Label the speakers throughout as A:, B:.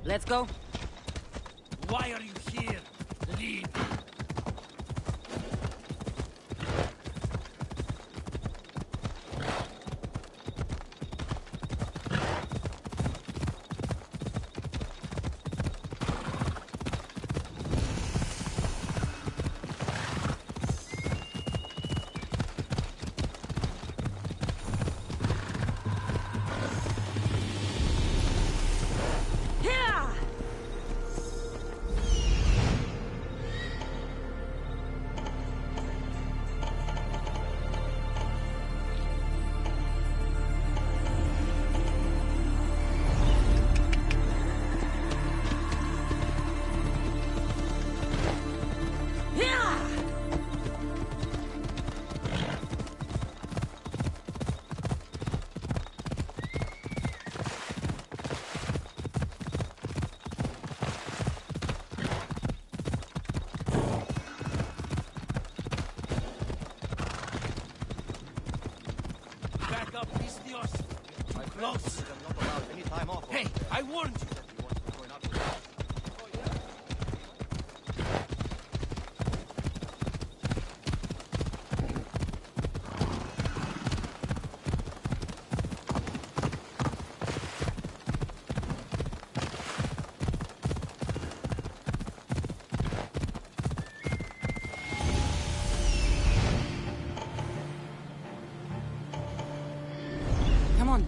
A: Let's go.
B: Why are you here? Leave. Close. Hey, I warned you.
A: Come on.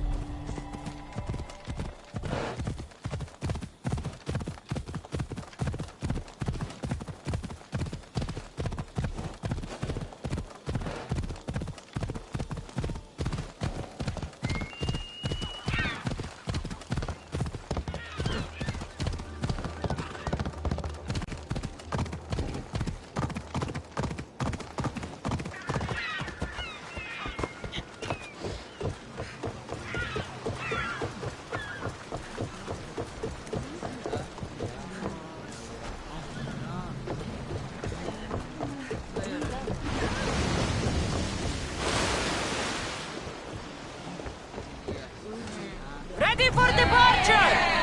A: Ready for departure!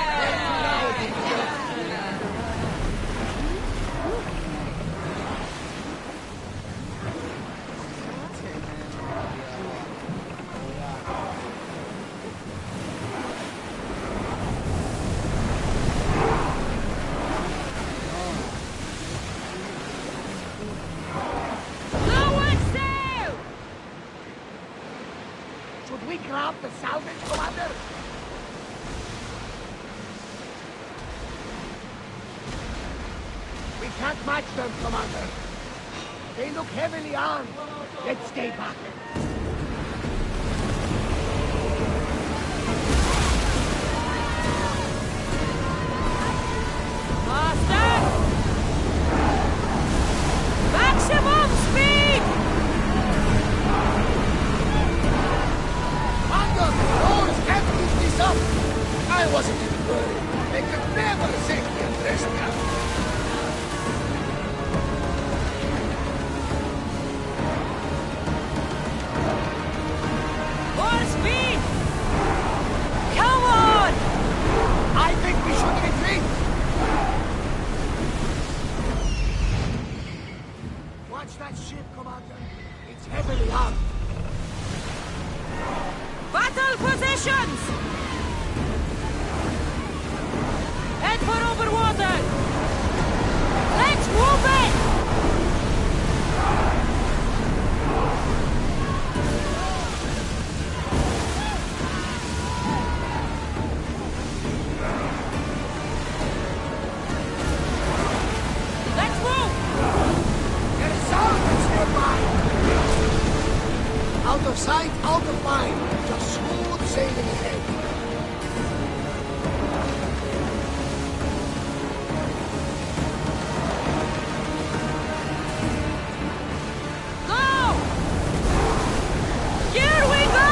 C: Should we grab the salvage, Commander? We can't match them, Commander. They look heavily armed. Let's stay back.
A: Master! Maximum speed!
C: Those can't keep this up! I wasn't in a hurry. They could never safely undress me.
A: More speed! Come on!
C: I think we should retreat! Watch that ship, Commander. It's heavily armed.
A: Battle positions! Head for over water!
C: of sight, out of mind. Just smooth sailing ahead.
A: Go! Here we go!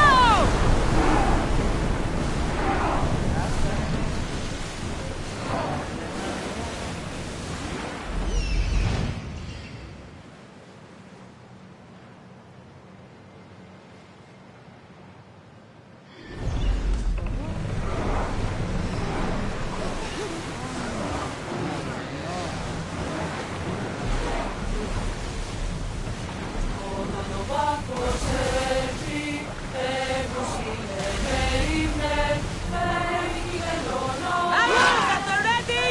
A: Arrows at the ready!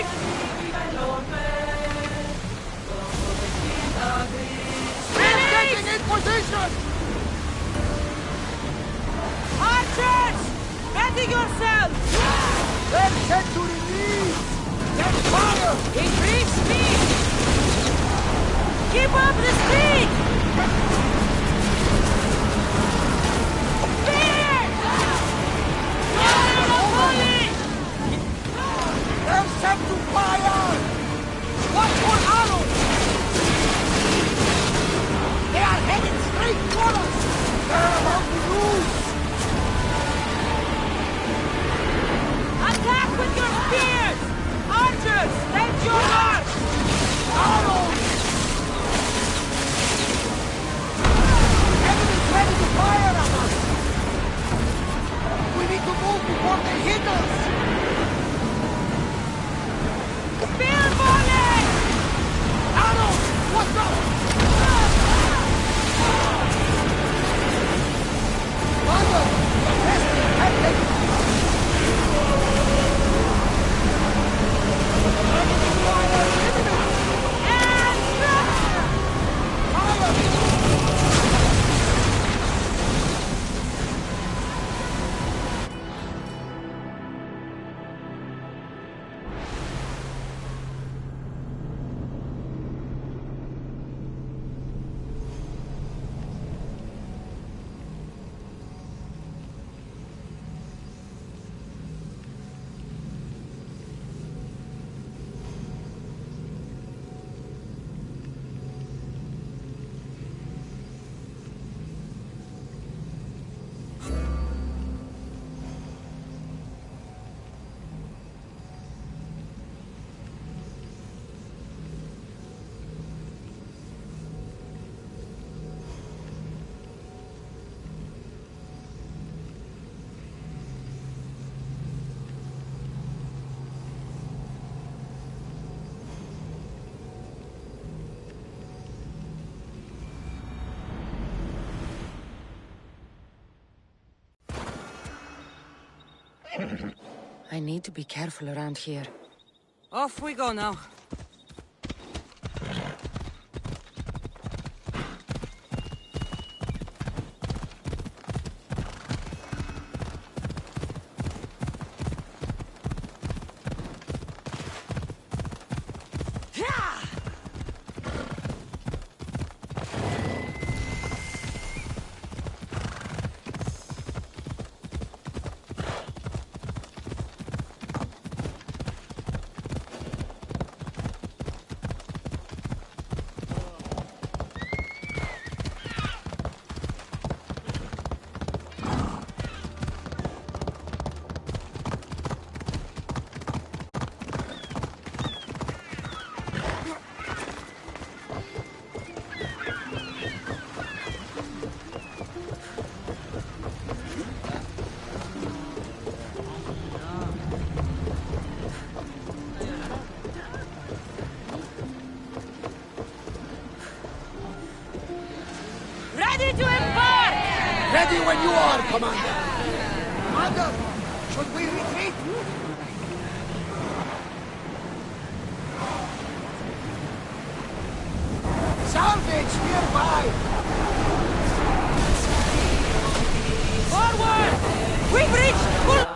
C: Getting in position!
A: Archers! Ready yourselves!
C: They're set to release! Then fire!
A: Increase speed! Keep up the speed! Speed! Fire the volley!
C: They're set to fire! Watch for arrows! They are headed straight for us! They're about to lose!
A: Attack with your spears! Archers, take your mark!
C: Arrows! Enemy's ready to fire at us! We need to move before they hit us!
A: Spear volley!
C: Arrows! Watch out! Mother! The best can take it! Enemy fire! Enemy!
A: And
C: Fire!
D: I need to be careful around here.
A: off we go now. Ready to embark!
C: Ready when you are, Commander! Commander, should we retreat? Salvage nearby!
A: Forward! We've reached full...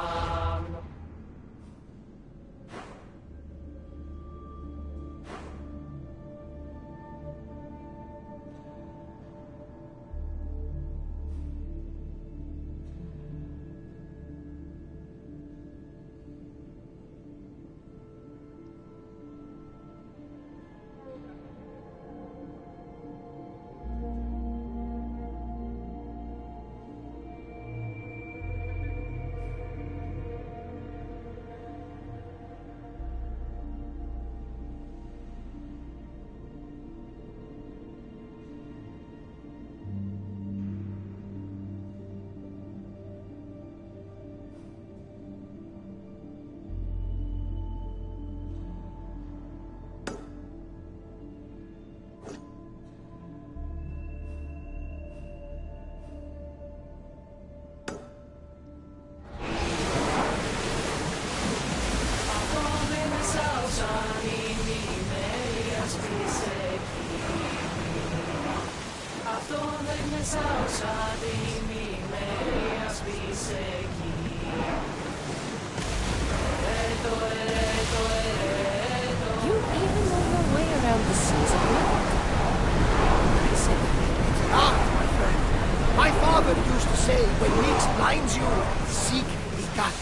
E: You even know your way around the seas of light. Impressive.
C: Ah, my friend. My father used to say, when Nix blinds you, seek Ikat.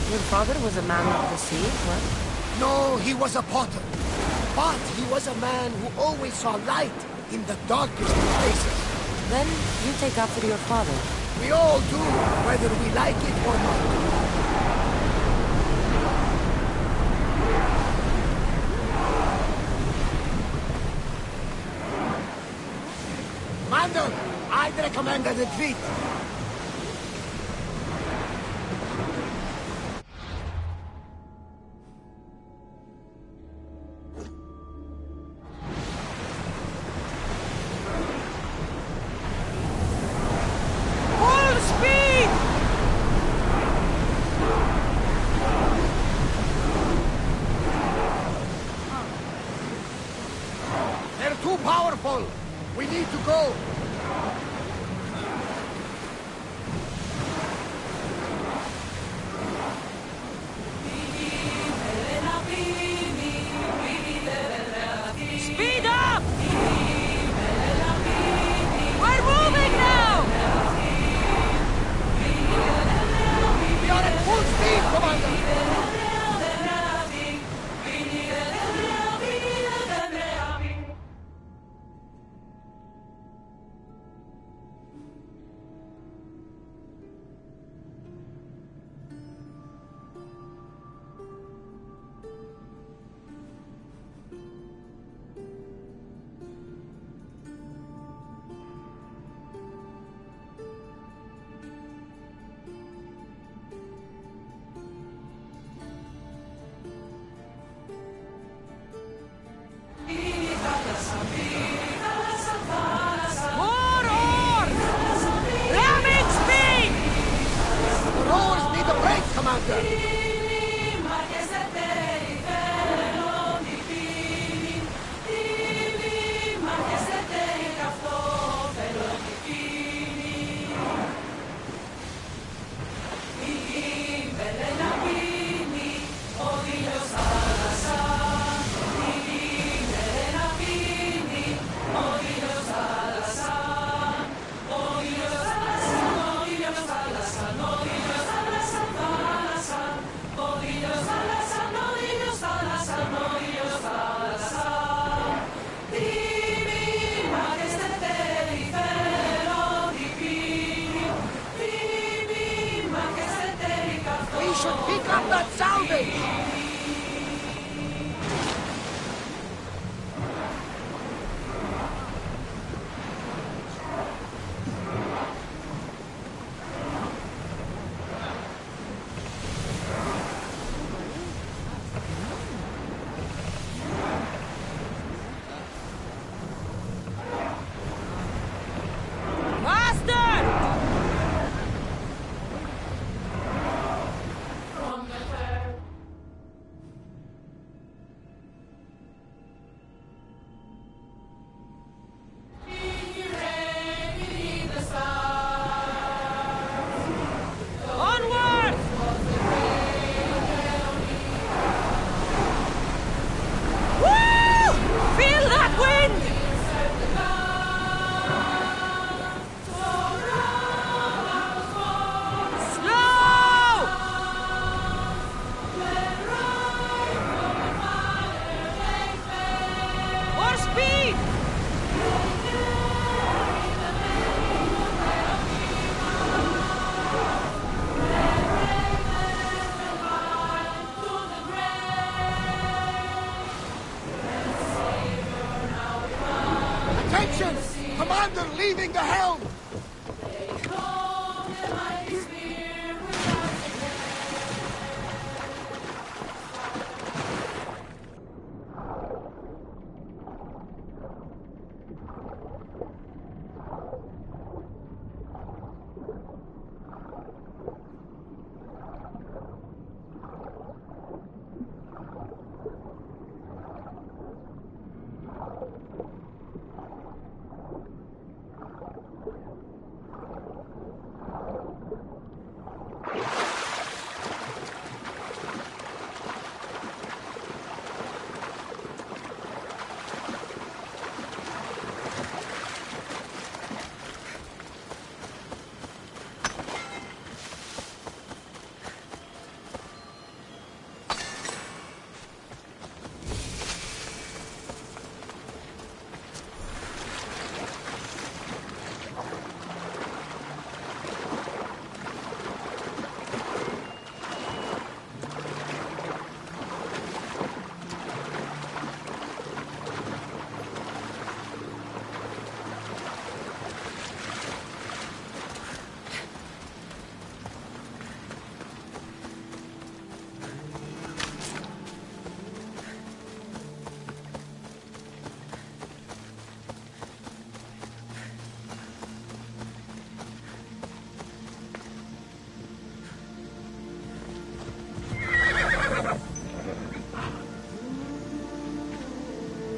E: Your father was a man of the sea, what?
C: No, he was a potter. But he was a man who always saw light in the darkest of places.
E: Then you take after your father.
C: We all do, whether we like it or not. Commander, I'd recommend a retreat.
A: Full speed!
C: They're too powerful. We need to go.
A: Speed up! We're moving now!
C: We are at full speed, Commander.
A: More oars! Ramming speed!
C: The rowers need a break, Commander. We should pick up that salvage.
A: Faster! Onward! Woo! Feel that wind! Slow! More speed!
C: Attention! Commander leaving the helm!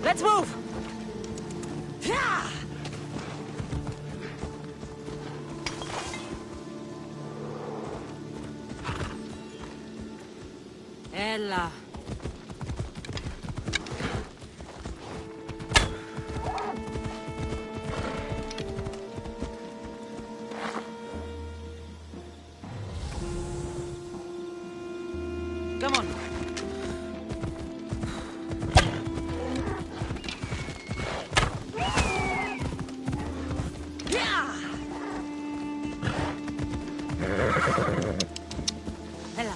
A: Let's move! Yeah! Ella. Come on. Yeah! Ella.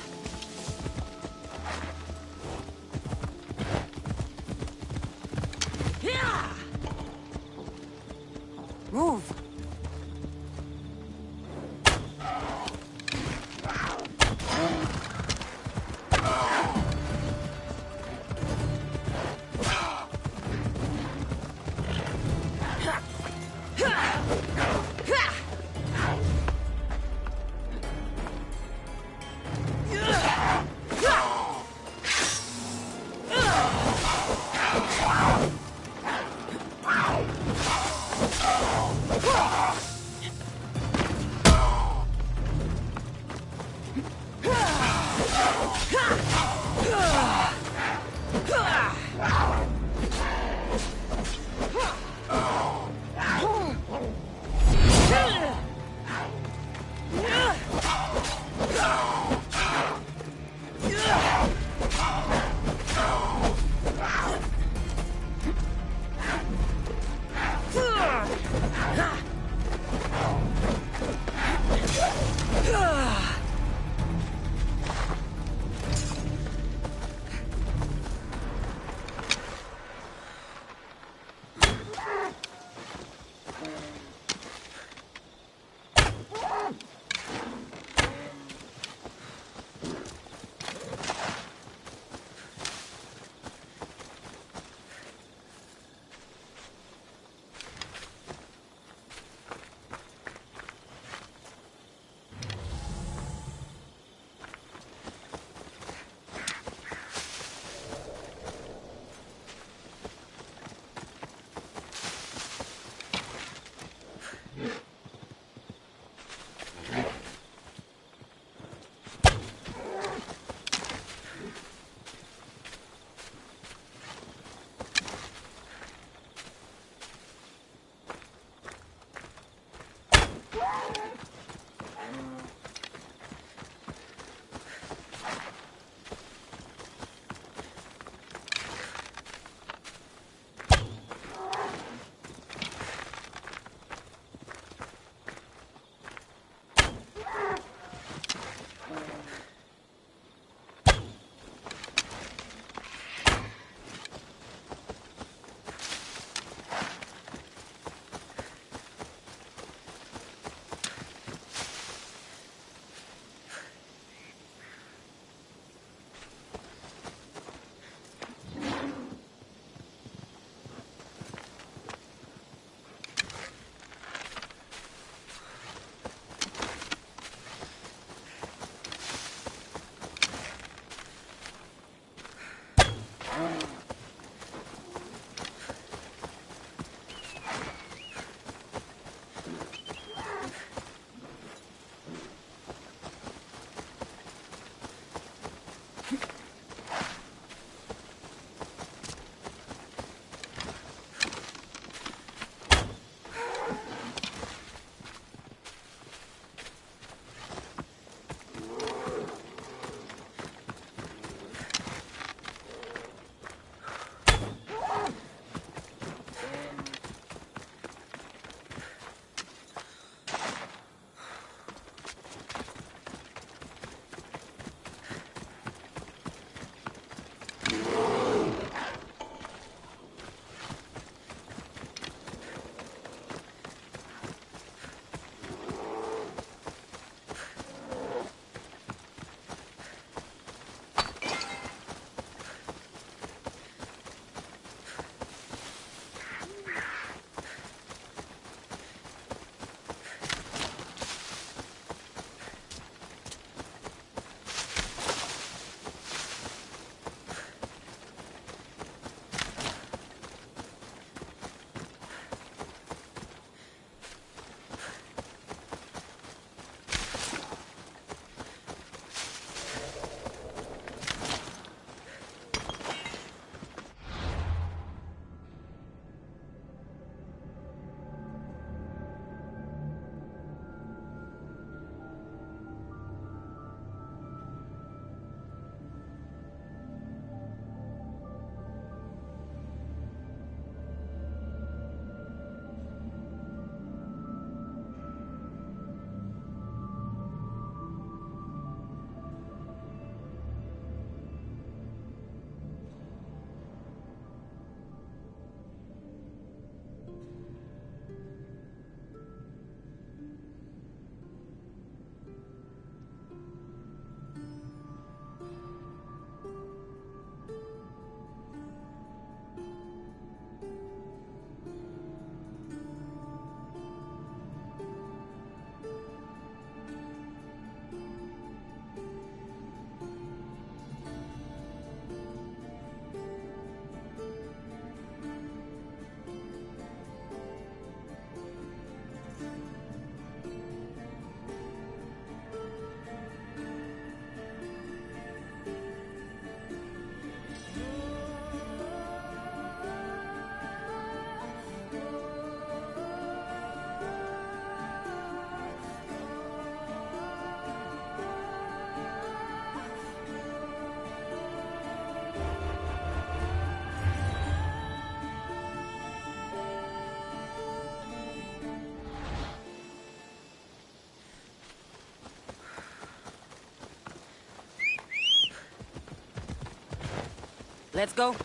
D: Let's go.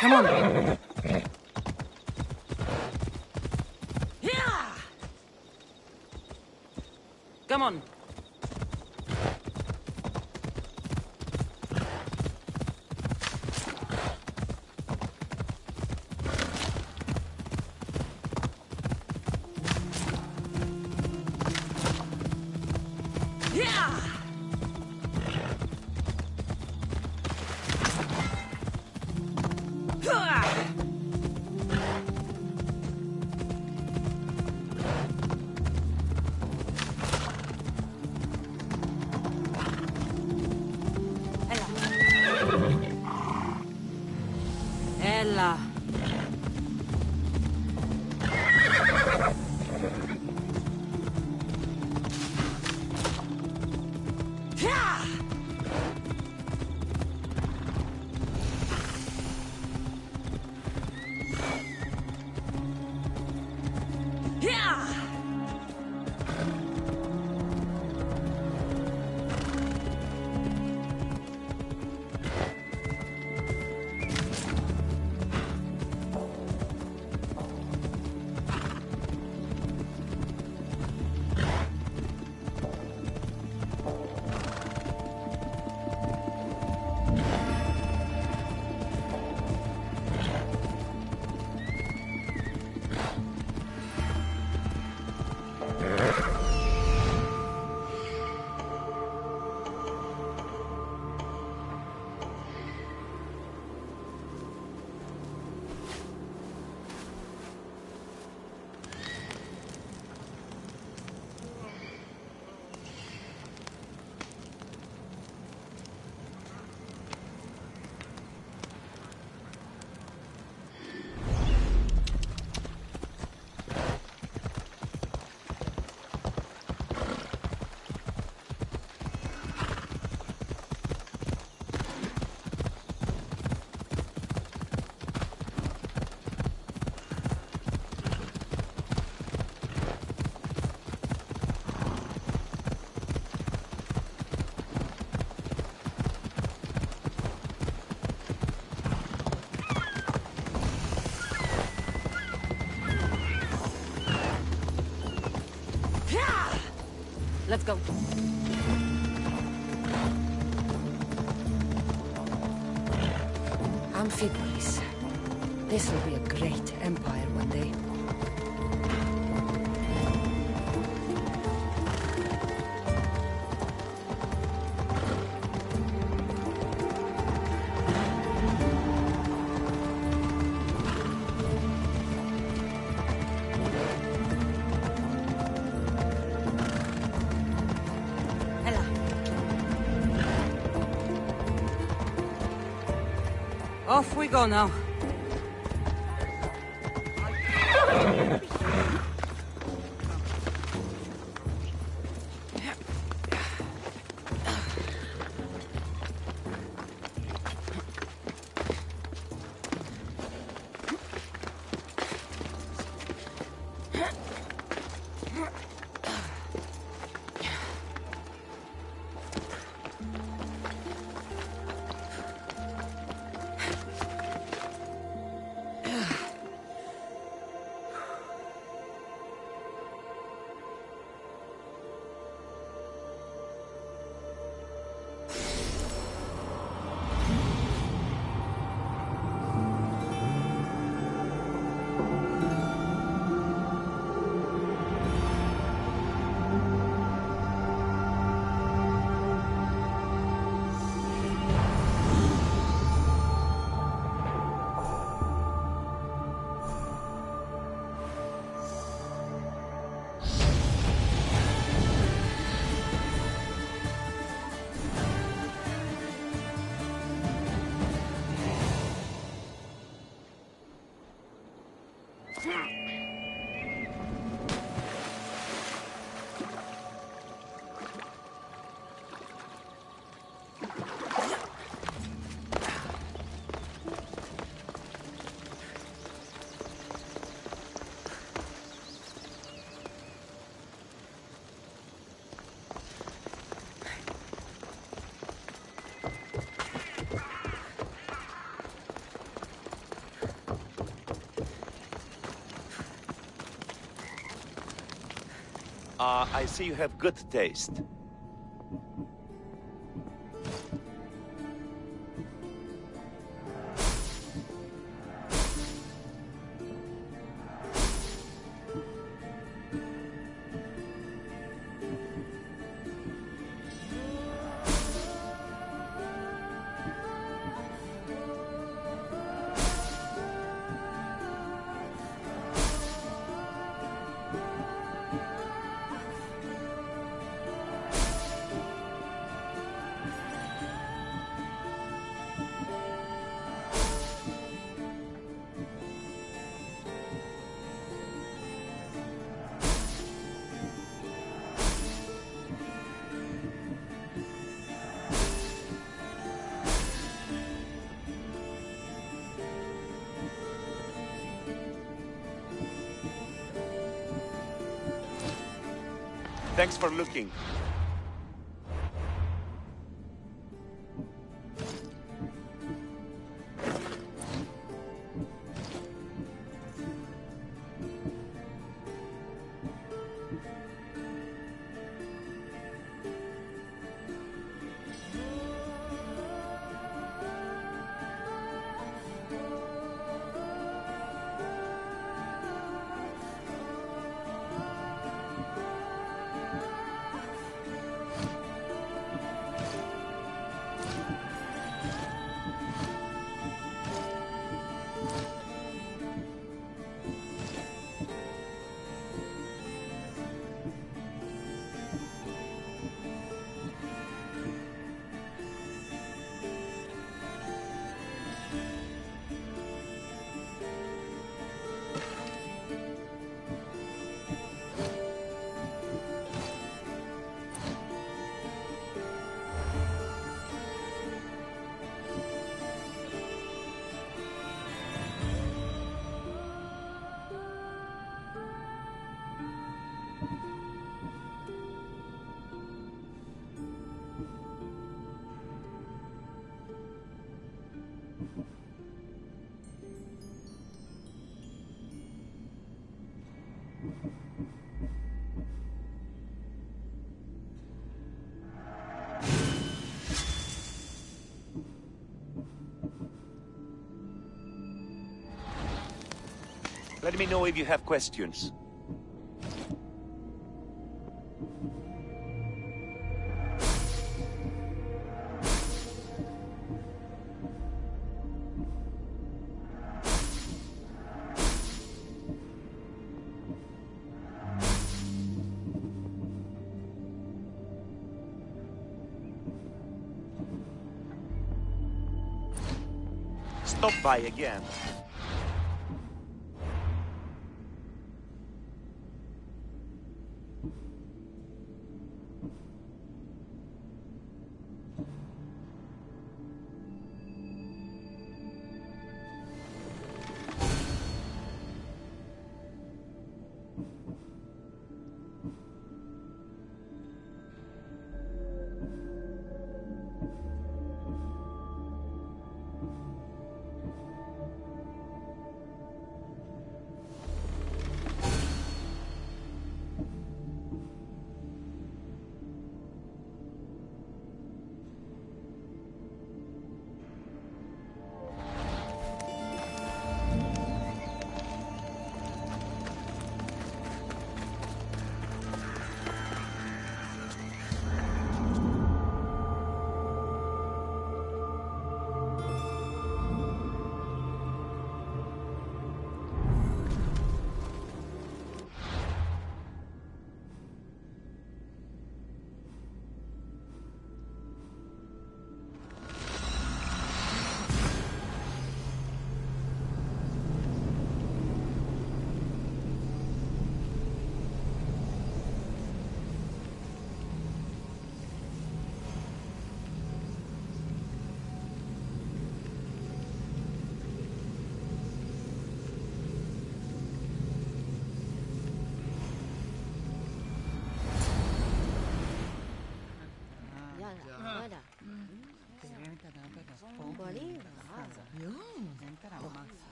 D: Come on. Come on. Ella. Let's go. Amphipolis. This will be a great empire one day. Off we go now.
F: I see you have good taste. Thanks for looking. Let me know if you have questions. Stop by again.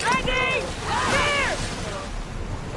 A: Ready! Clear! Sails!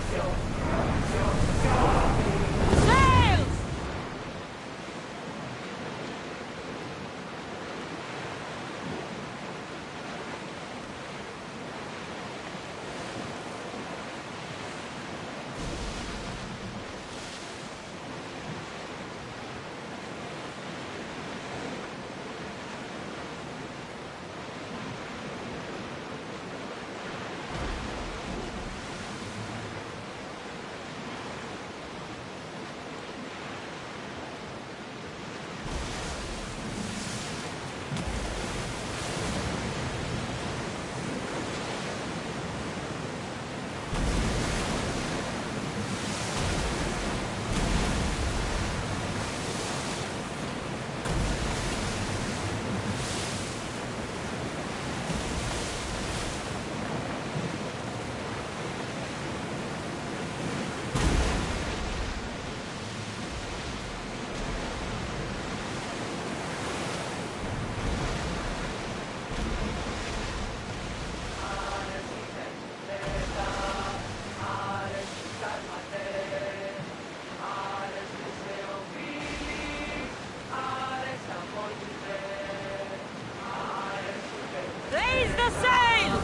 A: Raise the sail!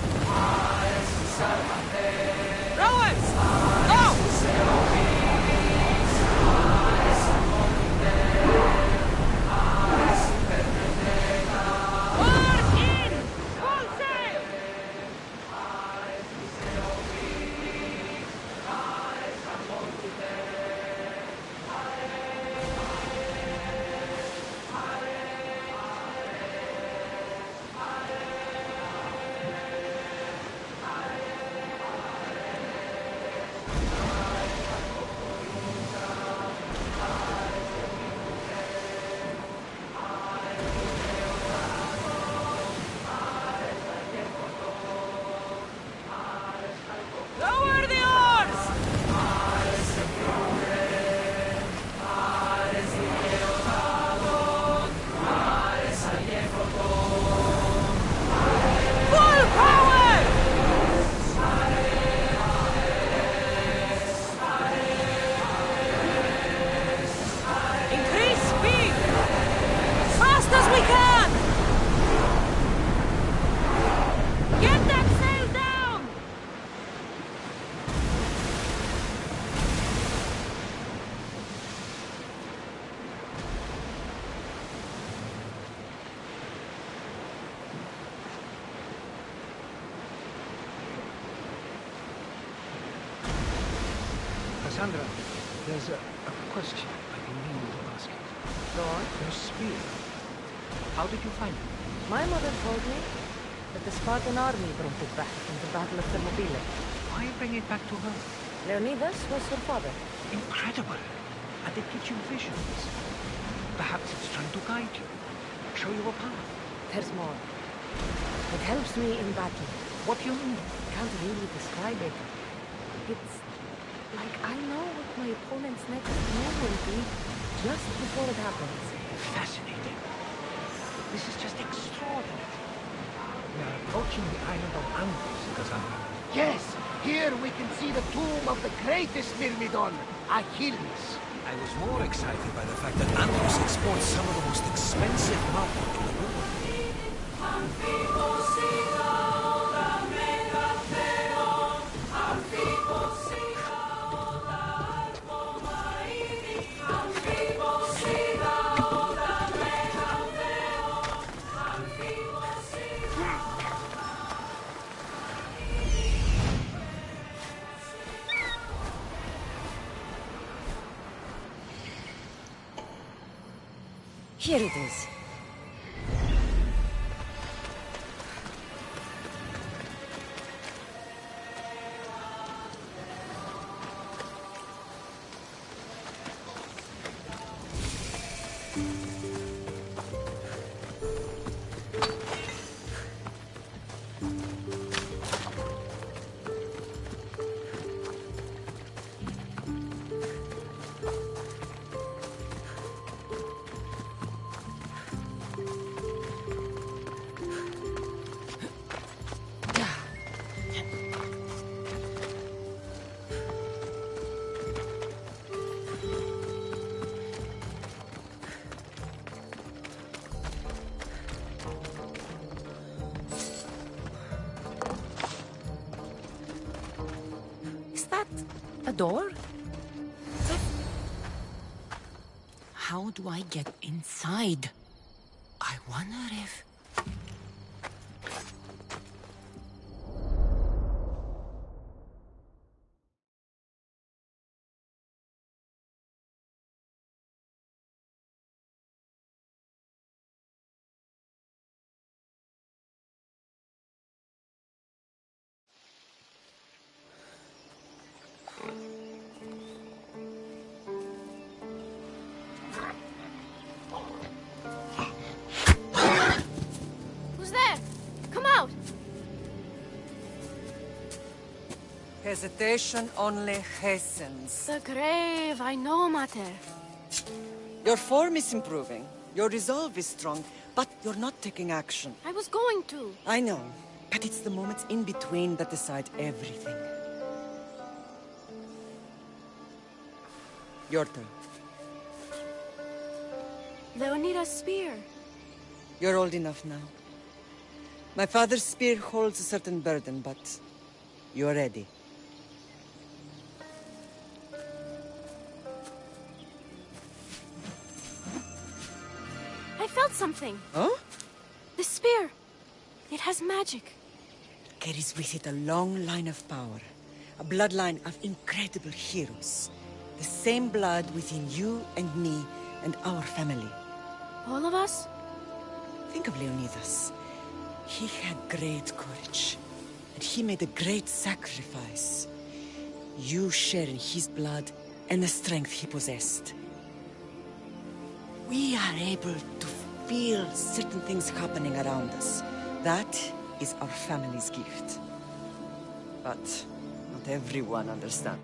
A: Rowers! Go! Oars in! Full sail! Lower the oars! Full power! Increase speed! As fast as we can! Get that sail down!
G: Cassandra, there's a question I've been meaning to ask you.
D: Go on.
G: Your spear. How did you find it?
D: My mother told me that the Spartan army brought it back from the Battle of Thermopylae.
G: Why bring it back to her?
D: Leonidas was her father.
G: Incredible! And it gives you visions. Perhaps it's trying to guide you, show you a path.
D: There's more. It helps me in battle.
G: What do you mean?
D: Can't really describe it. It's like I know what my opponent's next move will be just before it happens.
G: Fascinating. This is just extraordinary. We are approaching the island of Andros, Cassandra.
C: Yes, here we can see the tomb of the greatest Myrmidon, Achilles.
B: I was more excited by the fact that Andros exports some of the most expensive marble in the world.
D: Here it is. A door?
E: How do I get inside? I wonder if...
H: Who's there? Come out!
I: Hesitation only hastens.
H: The grave, I know, Mater.
I: Your form is improving. Your resolve is strong, but you're not taking action.
H: I was going to.
I: I know, but it's the moments in between that decide everything. Your turn.
H: Leonida's spear.
I: You're old enough now. My father's spear holds a certain burden, but you're ready.
H: I felt something.
I: Huh?
H: The spear. It has magic.
I: Carries with it a long line of power. A bloodline of incredible heroes. The same blood within you and me and our family.
H: All of us?
I: Think of Leonidas. He had great courage. And he made a great sacrifice. You share in his blood and the strength he possessed. We are able to feel certain things happening around us. That is our family's gift. But not everyone understands.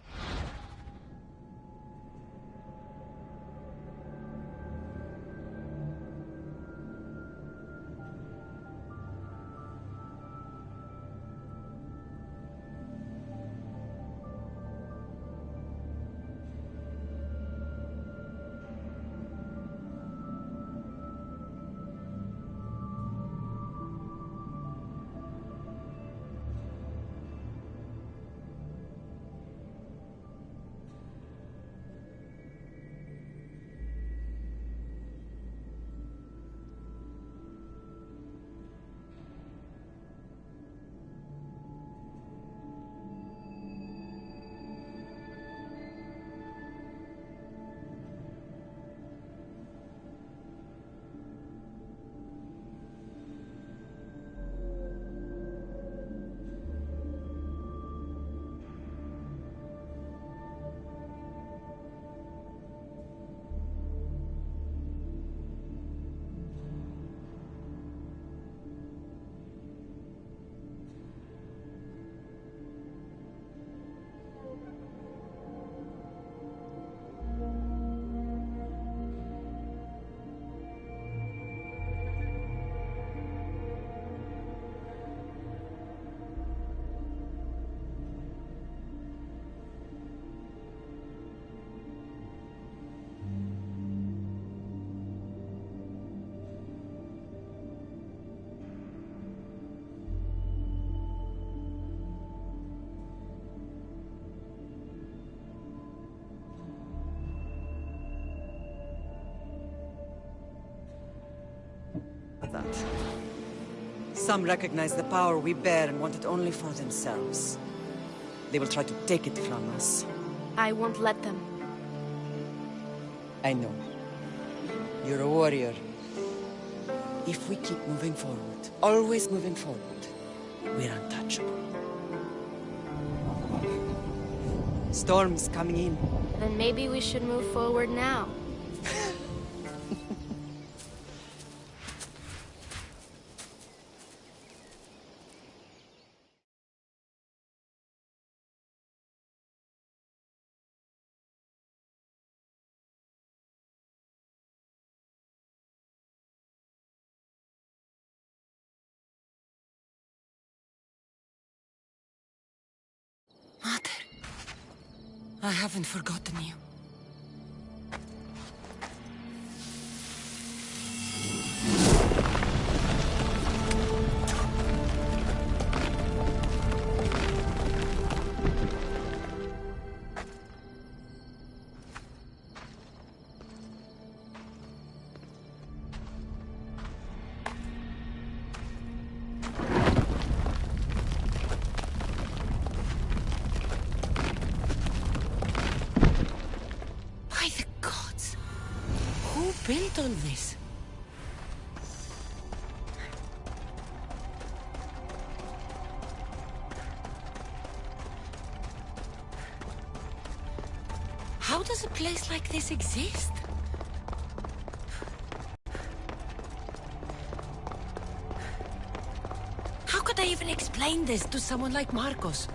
I: Some recognize the power we bear and want it only for themselves. They will try to take it from us.
H: I won't let them.
I: I know. You're a warrior. If we keep moving forward, always moving forward, we're untouchable. Storm's coming in.
H: Then maybe we should move forward now.
E: Mother, I haven't forgotten you. By the gods! Who built all this? How does a place like this exist? How could I even explain this to someone like Marcos?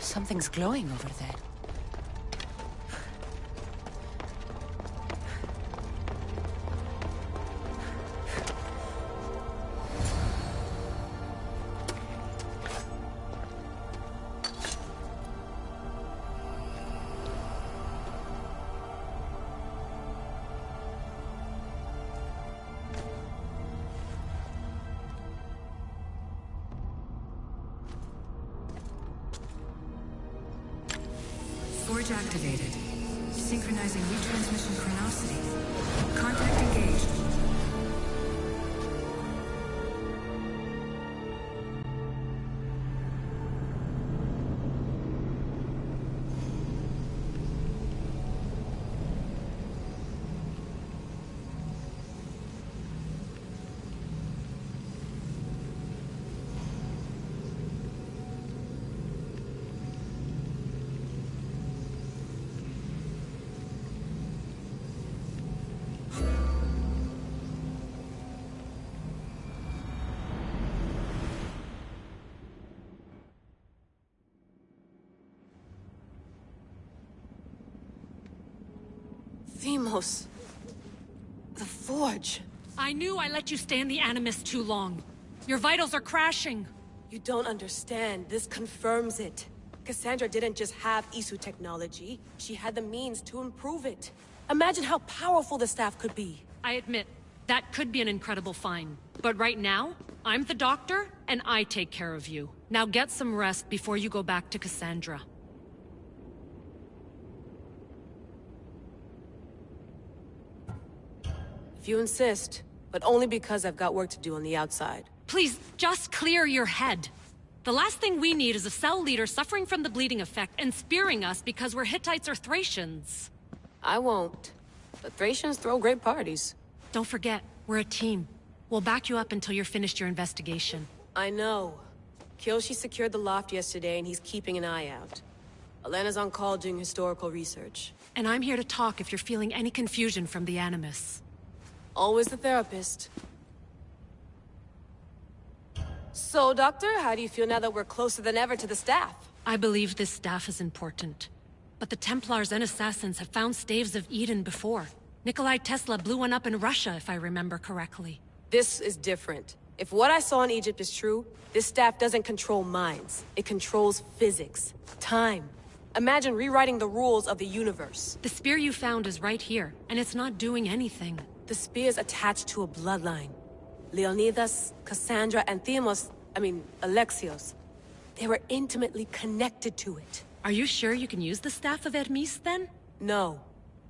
E: Something's glowing over there.
J: Forge activated. Synchronizing retransmission chronicity. Contact engaged.
H: Themos. The Forge.
K: I knew I let you stay in the Animus too long. Your vitals are crashing.
L: You don't understand. This confirms it. Cassandra didn't just have Isu technology. She had the means to improve it. Imagine how powerful the staff could be.
K: I admit, that could be an incredible find. But right now, I'm the doctor, and I take care of you. Now get some rest before you go back to Cassandra.
L: If you insist, but only because I've got work to do on the outside.
K: Please, just clear your head. The last thing we need is a cell leader suffering from the bleeding effect and spearing us because we're Hittites or Thracians.
L: I won't. But Thracians throw great parties.
K: Don't forget, we're a team. We'll back you up until you're finished your investigation.
L: I know. Kyoshi secured the loft yesterday and he's keeping an eye out. Elena's on call doing historical research.
K: And I'm here to talk if you're feeling any confusion from the Animus.
L: Always the therapist. So, Doctor, how do you feel now that we're closer than ever to the staff?
K: I believe this staff is important. But the Templars and Assassins have found Staves of Eden before. Nikolai Tesla blew one up in Russia, if I remember correctly.
L: This is different. If what I saw in Egypt is true, this staff doesn't control minds. It controls physics, time. Imagine rewriting the rules of the universe.
K: The spear you found is right here, and it's not doing anything.
L: The spear's attached to a bloodline. Leonidas, Cassandra, and Alexios. They were intimately connected to it.
K: Are you sure you can use the Staff of Hermes, then?
L: No.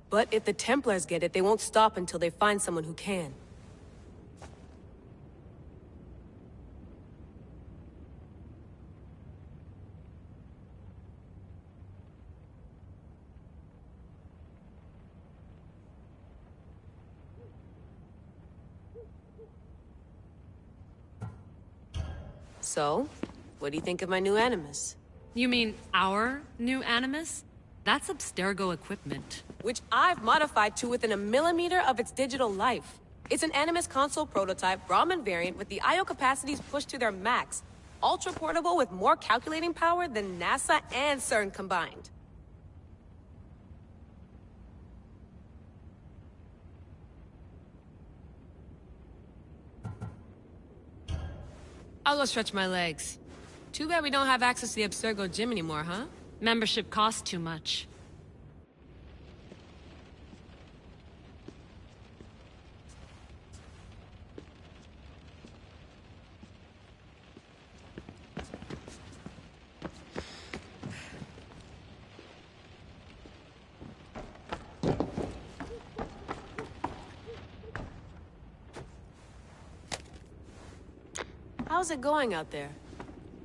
L: But if the Templars get it, they won't stop until they find someone who can. So, what do you think of my new Animus?
K: You mean our new Animus? That's Abstergo equipment.
L: Which I've modified to within a millimeter of its digital life. It's an Animus console prototype Brahmin variant with the I/O capacities pushed to their max. Ultra portable with more calculating power than NASA and CERN combined. I'll go stretch my legs. Too bad we don't have access to the Abstergo gym anymore, huh?
K: Membership costs too much.
L: How's it going out there?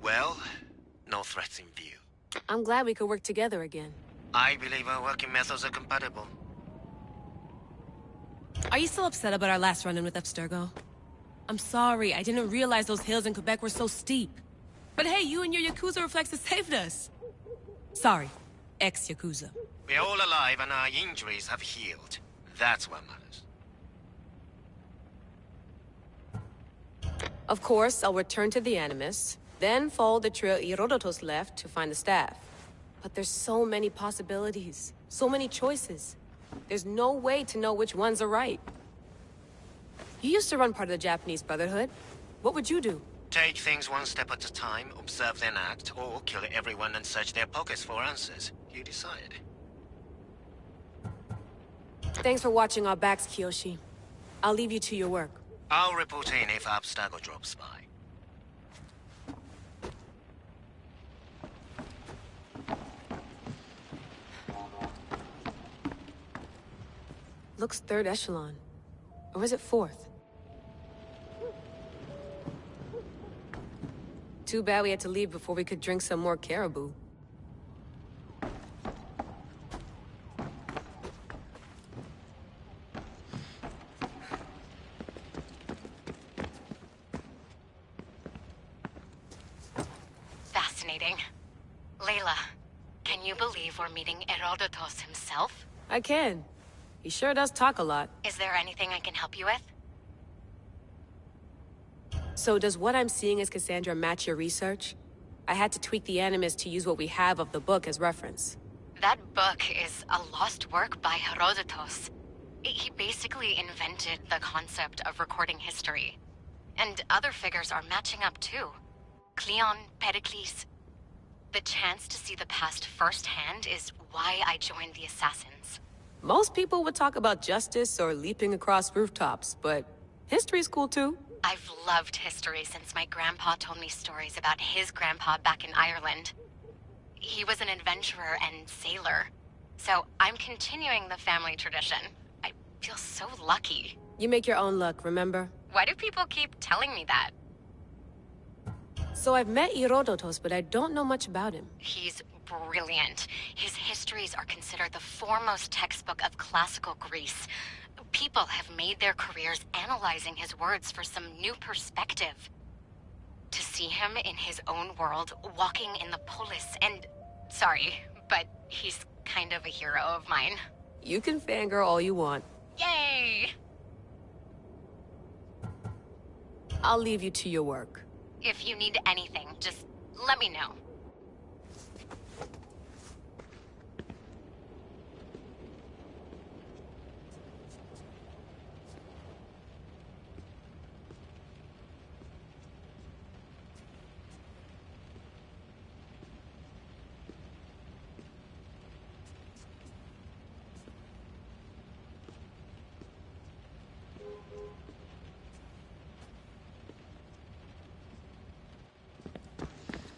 M: Well, no threats in view.
L: I'm glad we could work together again.
M: I believe our working methods are compatible.
L: Are you still upset about our last run-in with Abstergo? I'm sorry, I didn't realize those hills in Quebec were so steep. But hey, you and your Yakuza reflexes saved us. Sorry, ex-Yakuza.
M: We're all alive and our injuries have healed. That's what matters.
L: Of course, I'll return to the Animus, then follow the trail Herodotus left to find the staff. But there's so many possibilities, so many choices. There's no way to know which ones are right. You used to run part of the Japanese Brotherhood. What would you do?
M: Take things one step at a time, observe then act, or kill everyone and search their pockets for answers. You decide.
L: Thanks for watching our backs, Kiyoshi. I'll leave you to your work.
M: I'll report in if Abstergo drops by.
L: Looks third echelon. Or is it fourth? Too bad we had to leave before we could drink some more caribou.
N: Fascinating. Layla, can you believe we're meeting Herodotus himself?
L: I can. He sure does talk a lot.
N: Is there anything I can help you with?
L: So does what I'm seeing as Cassandra match your research? I had to tweak the Animus to use what we have of the book as reference.
N: That book is a lost work by Herodotus. He basically invented the concept of recording history. And other figures are matching up too. Cleon, Pericles. The chance to see the past firsthand is why I joined the Assassins.
L: Most people would talk about justice or leaping across rooftops, but history's cool too.
N: I've loved history since my grandpa told me stories about his grandpa back in Ireland. He was an adventurer and sailor, so I'm continuing the family tradition. I feel so lucky.
L: You make your own luck, remember?
N: Why do people keep telling me that?
L: So I've met Herodotus, but I don't know much about him.
N: He's brilliant. His histories are considered the foremost textbook of classical Greece. People have made their careers analyzing his words for some new perspective. To see him in his own world, walking in the polis, and... Sorry, but he's kind of a hero of mine.
L: You can fangirl all you want.
N: Yay!
L: I'll leave you to your work.
N: If you need anything, just let me know.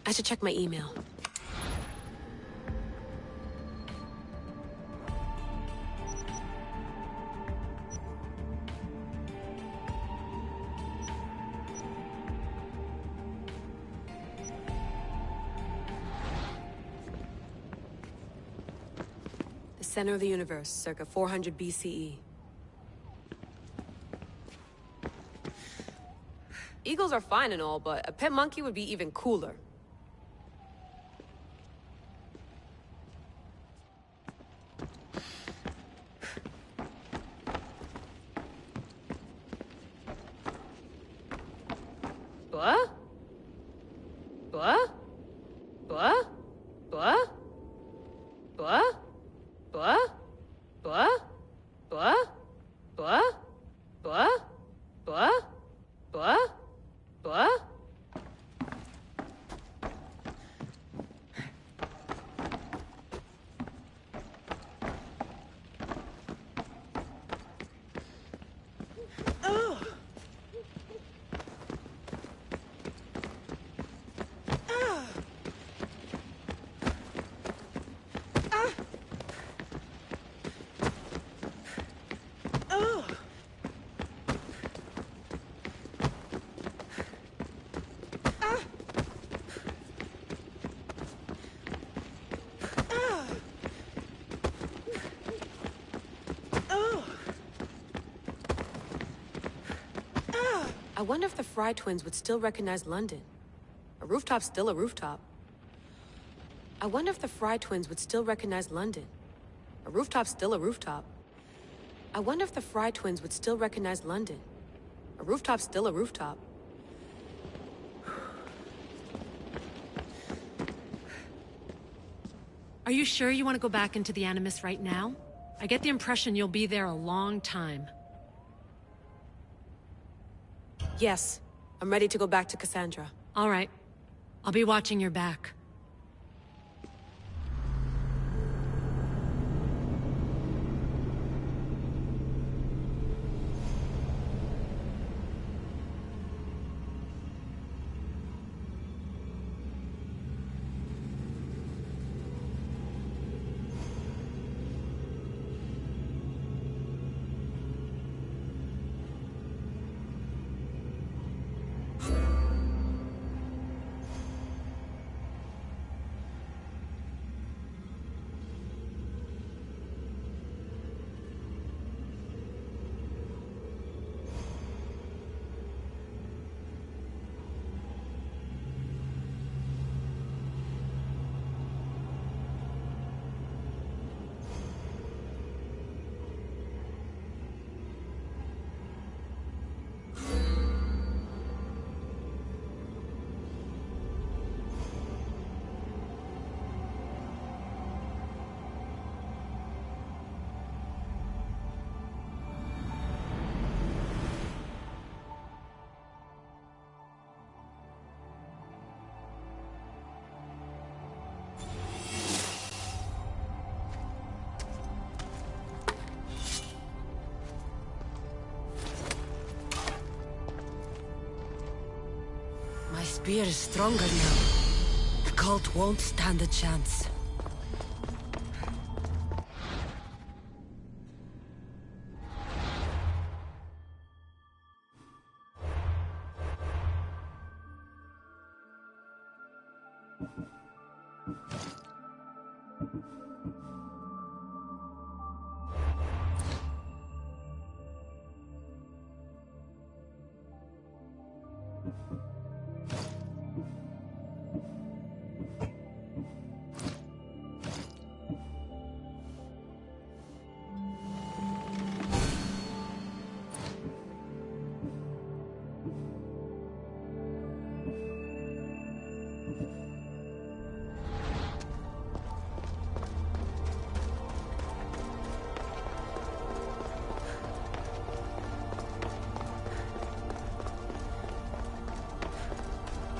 L: I should check my email. center of the universe, circa 400 BCE. Eagles are fine and all, but a pet monkey would be even cooler. What? What? What? What? What? What? What? What? What? What? What? What? What? I wonder if the Fry twins would still recognize London. A rooftop's still a rooftop. I wonder if the Fry twins would still recognize London. A rooftop's still a rooftop. I wonder if the Fry twins would still recognize London. A rooftop's still a rooftop.
K: Are you sure you want to go back into the Animus right now? I get the impression you'll be there a long time.
L: Yes, I'm ready to go back to Cassandra.
K: All right. I'll be watching your back.
E: My spear is stronger now. The cult won't stand a chance.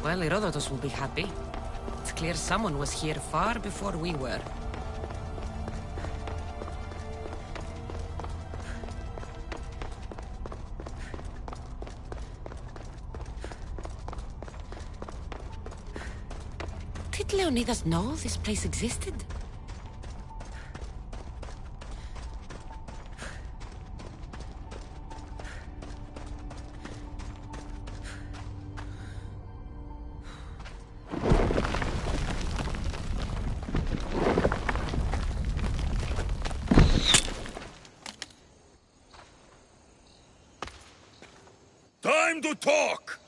E: Well, Herodotus will be happy. It's clear someone was here far before we were. Did Leonidas know this place existed?
O: time to talk!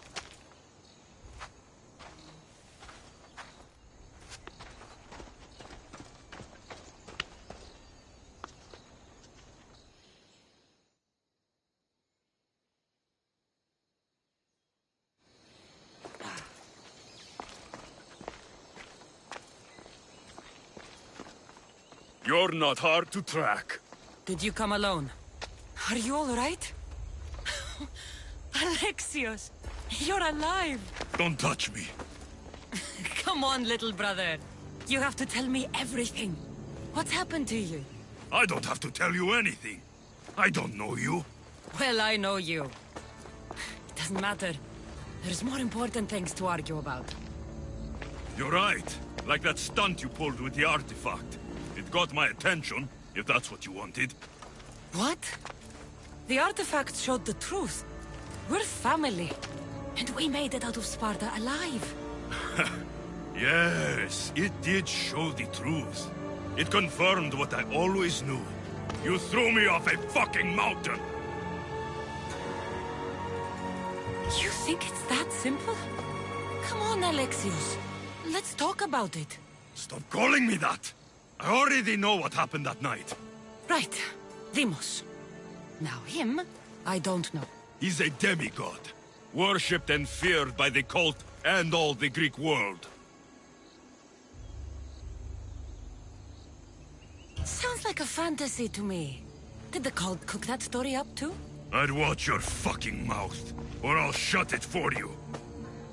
O: You're not hard to track.
E: Did you come alone? Are you all right? Alexios, you're alive!
O: Don't touch me.
E: Come on, little brother. You have to tell me everything. What's happened to you?
O: I don't have to tell you anything. I don't know you.
E: Well, I know you. It doesn't matter. There's more important things to argue about.
O: You're right. Like that stunt you pulled with the artifact. It got my attention, if that's what you wanted.
E: What? The artifact showed the truth. We're family. And we made it out of Sparta alive.
O: Yes, it did show the truth. It confirmed what I always knew. You threw me off a fucking mountain!
E: You think it's that simple? Come on, Alexios. Let's talk about it.
O: Stop calling me that! I already know what happened that night.
E: Right. Deimos. Now him, I don't know.
O: He's a demigod. Worshipped and feared by the cult and all the Greek world.
E: Sounds like a fantasy to me. Did the cult cook that story up too?
O: I'd watch your fucking mouth, or I'll shut it for you.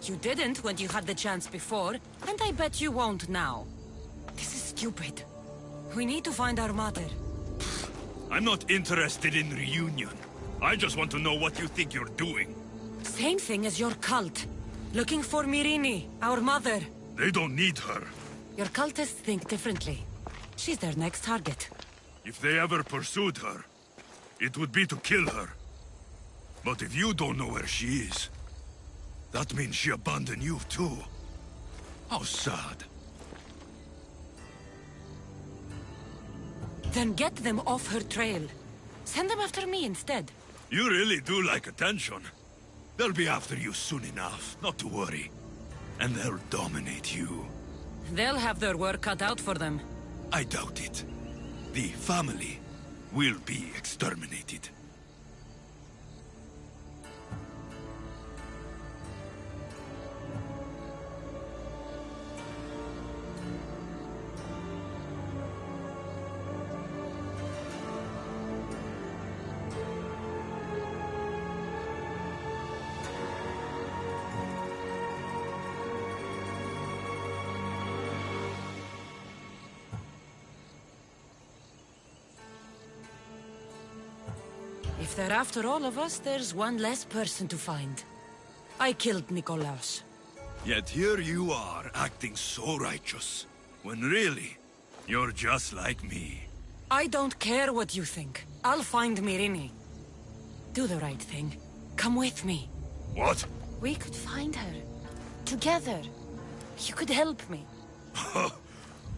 E: You didn't when you had the chance before, and I bet you won't now. This is stupid. We need to find our mother.
O: I'm not interested in reunion. I just want to know what you think you're doing.
E: Same thing as your cult. Looking for Myrrine, our mother.
O: They don't need her.
E: Your cultists think differently. She's their next target.
O: If they ever pursued her, it would be to kill her. But if you don't know where she is, that means she abandoned you too. How sad.
E: Then get them off her trail. Send them after me instead.
O: You really do like attention. They'll be after you soon enough, not to worry. And they'll dominate you.
E: They'll have their work cut out for them.
O: I doubt it. The family will be exterminated.
E: If they're after all of us, there's one less person to find. I killed Nikolaos.
O: Yet here you are, acting so righteous. When really, you're just like me.
E: I don't care what you think. I'll find Myrrine. Do the right thing. Come with me.
O: What?
E: We could find her. Together. You could help me.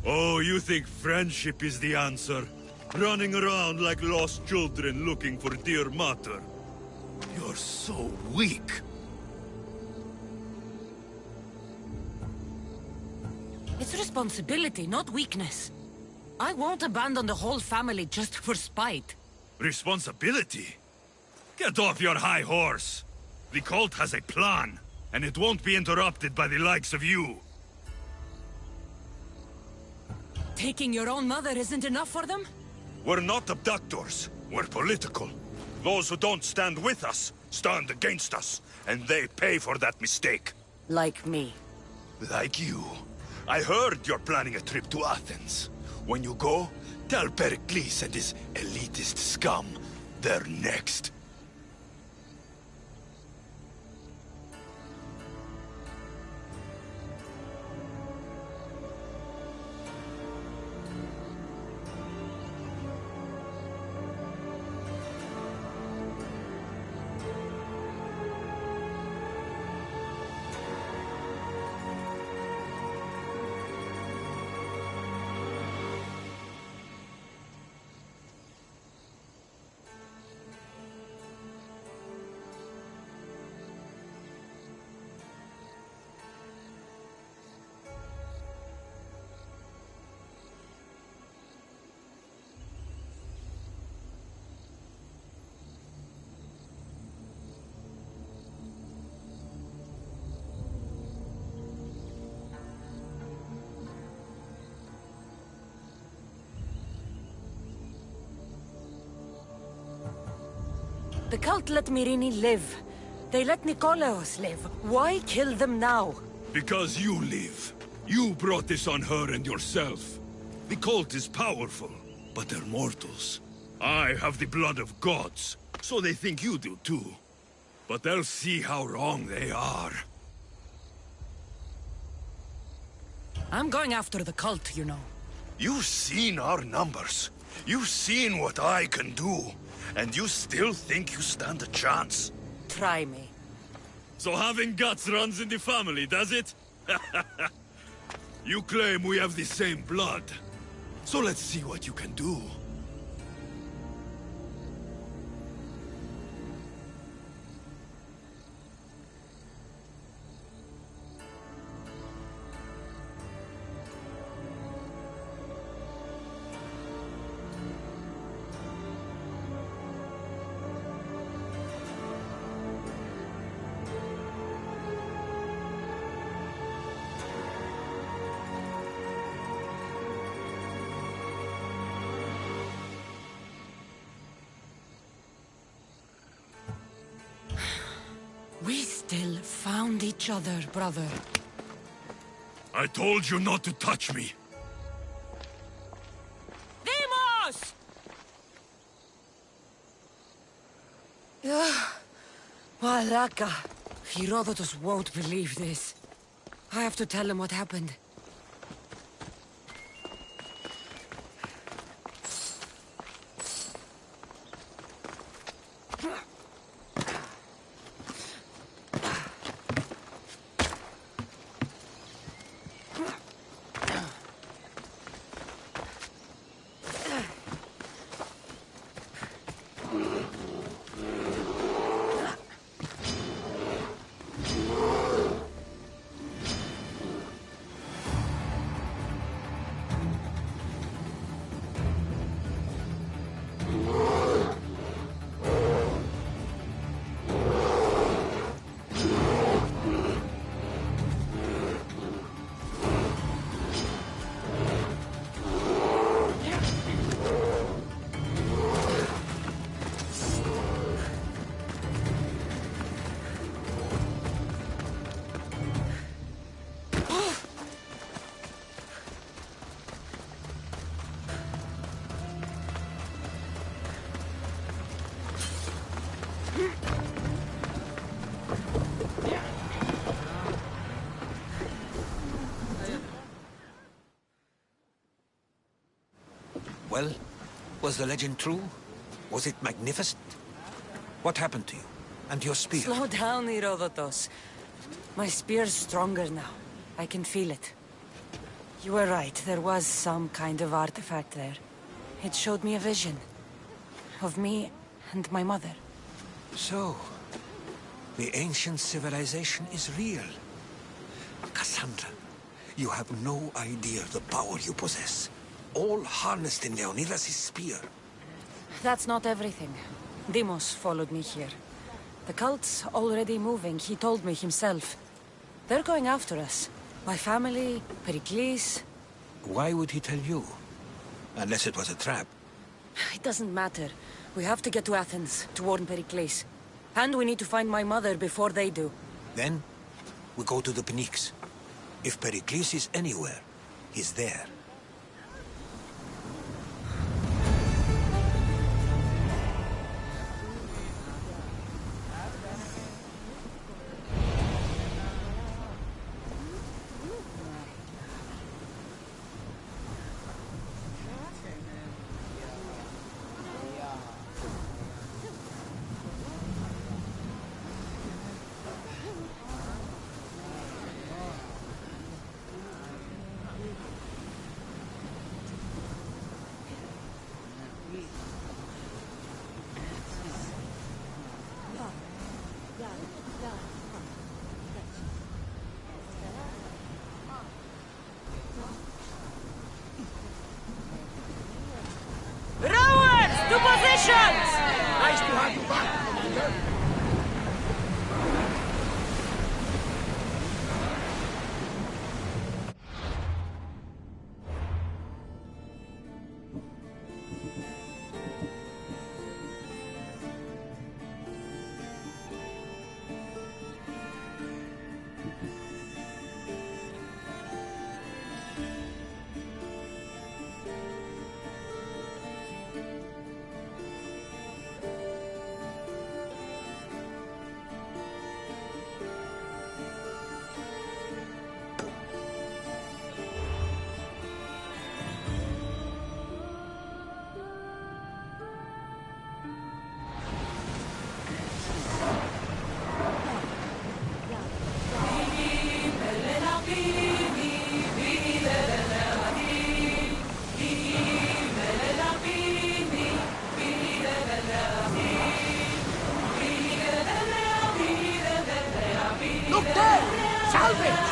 O: Oh, you think friendship is the answer? Running around like lost children looking for dear mother. You're so weak.
E: It's responsibility, not weakness. I won't abandon the whole family just for spite.
O: Responsibility? Get off your high horse. The cult has a plan, and it won't be interrupted by the likes of you.
E: Taking your own mother isn't enough for them?
O: We're not abductors. We're political. Those who don't stand with us stand against us, and they pay for that mistake.
E: Like me.
O: Like you. I heard you're planning a trip to Athens. When you go, tell Pericles and his elitist scum they're next.
E: The cult let Myrrine live. They let Nikolaos live. Why kill them now?
O: Because you live. You brought this on her and yourself. The cult is powerful, but they're mortals. I have the blood of gods, so they think you do too. But they'll see how wrong they are.
E: I'm going after the cult, you know.
O: You've seen our numbers. You've seen what I can do. And you still think you stand a chance?
E: Try me.
O: So having guts runs in the family, does it? You claim we have the same blood. So let's see what you can do.
E: We still found each other, brother.
O: I told you not to touch me.
E: Demos! Malaka. Herodotus won't believe this. I have to tell him what happened.
B: Well, was the legend true? Was it magnificent? What happened to you? And your spear?
E: Slow down, Herodotus. My spear's stronger now. I can feel it. You were right, there was some kind of artifact there. It showed me a vision. Of me and my mother.
B: So, the ancient civilization is real. Cassandra, you have no idea the power you possess. All harnessed in Leonidas' spear.
E: That's not everything. Demos followed me here. The cult's already moving, he told me himself. They're going after us. My family, Pericles.
B: Why would he tell you? Unless it was a trap.
E: It doesn't matter. We have to get to Athens, to warn Pericles. And we need to find my mother before they do.
B: Then, we go to the Pnyx. If Pericles is anywhere, he's there.
C: Salve!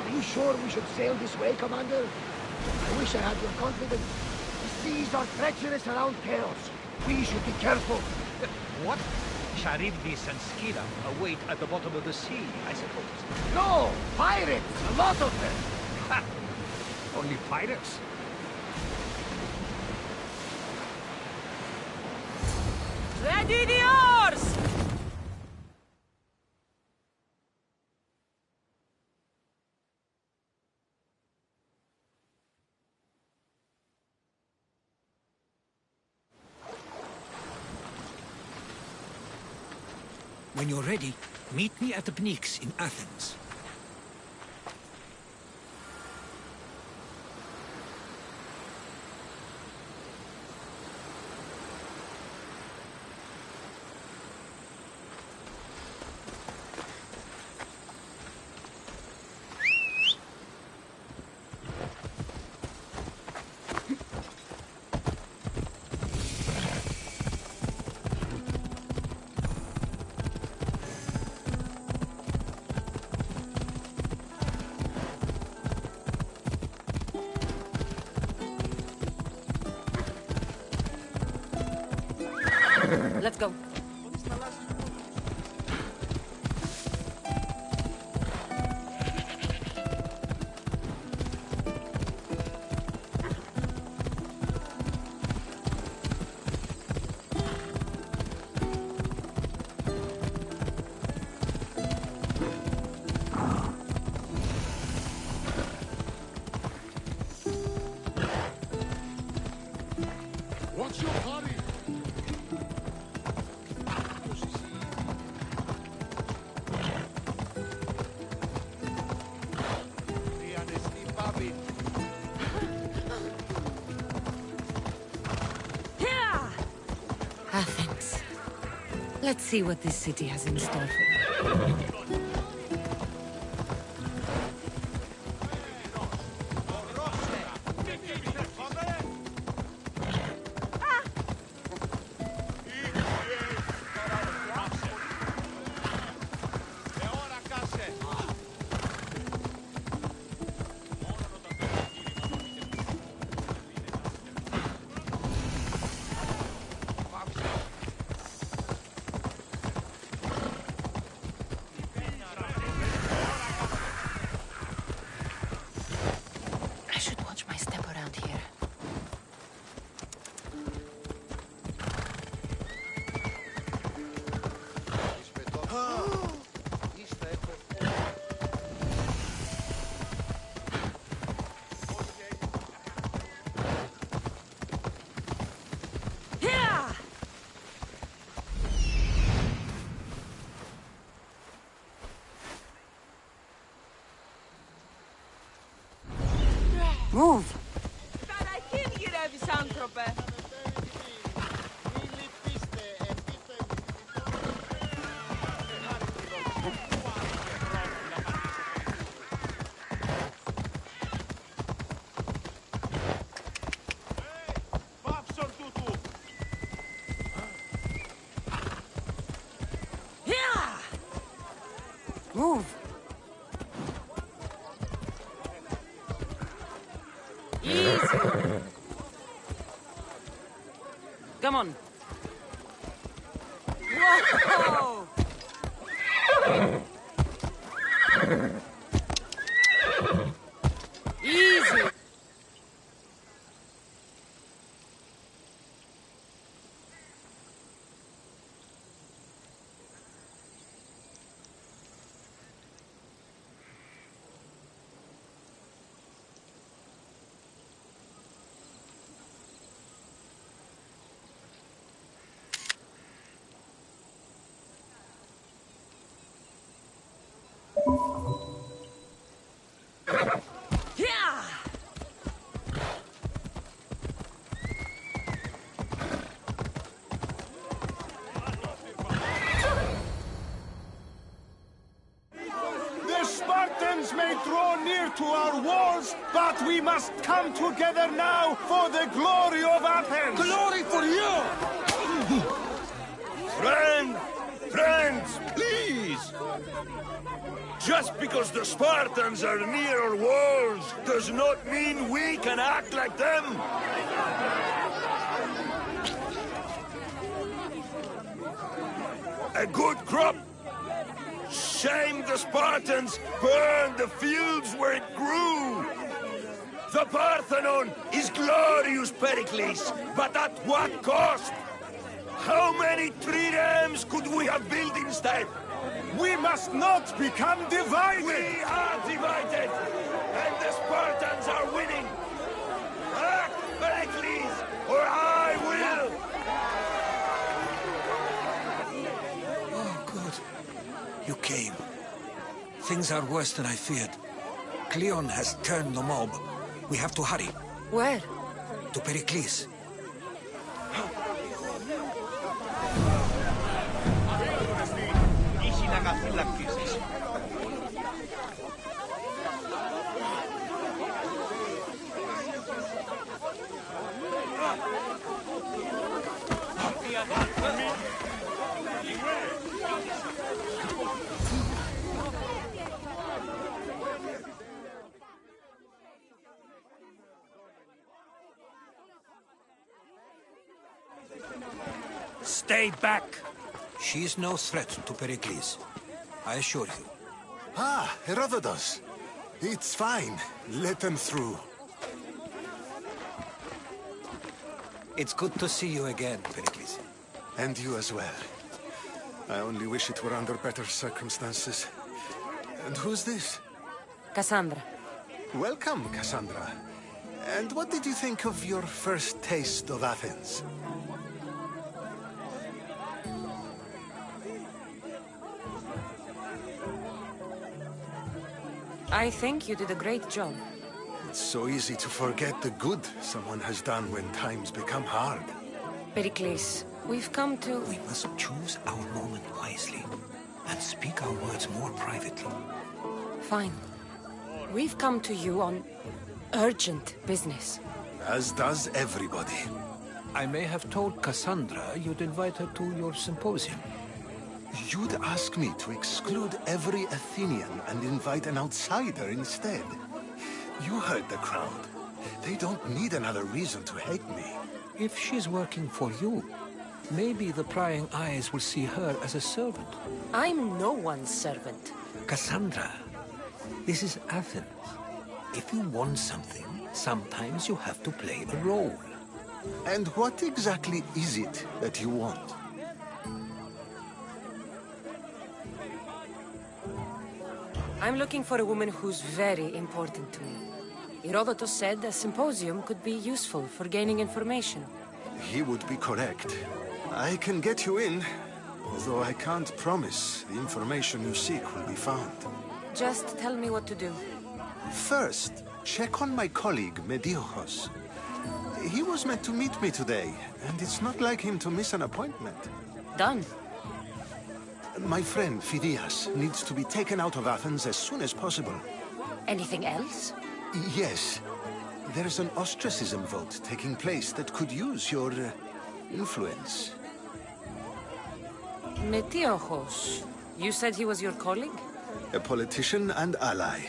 C: Are you sure we should sail this way, Commander? I wish I had your confidence. The seas are treacherous around chaos. We should be careful.
G: What? Charybdis and Scylla await at the bottom of the sea, I suppose.
C: No! Pirates! A lot of them!
G: Ha! Only pirates?
A: Ready the oars!
B: When you're ready, meet me at the Pnyx in Athens.
E: Let's go.
C: What's your hurry?
E: Athens. Let's see what this city has in store for me. Move!
A: Καταρχήν, γυρεύεις, άνθρωπε.
E: Come on. Whoa! Easy.
P: The Spartans may draw near to our walls, but we must come together now for the glory of Athens!
B: Glory for you!
O: Friends, please! Just because the Spartans are near our walls does not mean we can act like them! A good crop! Shame the Spartans burned the fields where it grew! The Parthenon is glorious, Pericles, but at what cost? How many triremes could we have built instead?
P: We must not become divided!
O: We are divided! And the Spartans are winning! Act, Pericles, or I will!
B: Oh, good. You came. Things are worse than I feared. Cleon has turned the mob. We have to hurry.
E: Where?
B: To Pericles. Stay back! She's no threat to Pericles. I assure you.
Q: Ah, Herodotus. It's fine. Let them through.
B: It's good to see you again, Pericles.
Q: And you as well. I only wish it were under better circumstances. And who's this?
E: Cassandra.
Q: Welcome, Cassandra. And what did you think of your first taste of Athens?
E: I think you did a great job.
Q: It's so easy to forget the good someone has done when times become hard.
E: Pericles, we've come to...
B: We must choose our moment wisely and speak our words more privately.
E: Fine. We've come to you on urgent business.
Q: As does everybody.
B: I may have told Cassandra you'd invite her to your symposium.
Q: You'd ask me to exclude every Athenian and invite an outsider instead. You heard the crowd. They don't need another reason to hate me.
B: If she's working for you, maybe the prying eyes will see her as a servant.
E: I'm no one's servant.
B: Cassandra, this is Athens. If you want something, sometimes you have to play a role.
Q: And what exactly is it that you want?
E: I'm looking for a woman who's very important to me. Herodotus said a symposium could be useful for gaining information.
Q: He would be correct. I can get you in, although I can't promise the information you seek will be found.
E: Just tell me what to do.
Q: First, check on my colleague, Mediochos. He was meant to meet me today, and it's not like him to miss an appointment.
E: Done.
Q: My friend, Phidias, needs to be taken out of Athens as soon as possible.
E: Anything else?
Q: Yes. There's an ostracism vote taking place that could use your influence.
E: Metiochos. You said he was your colleague?
Q: A politician and ally.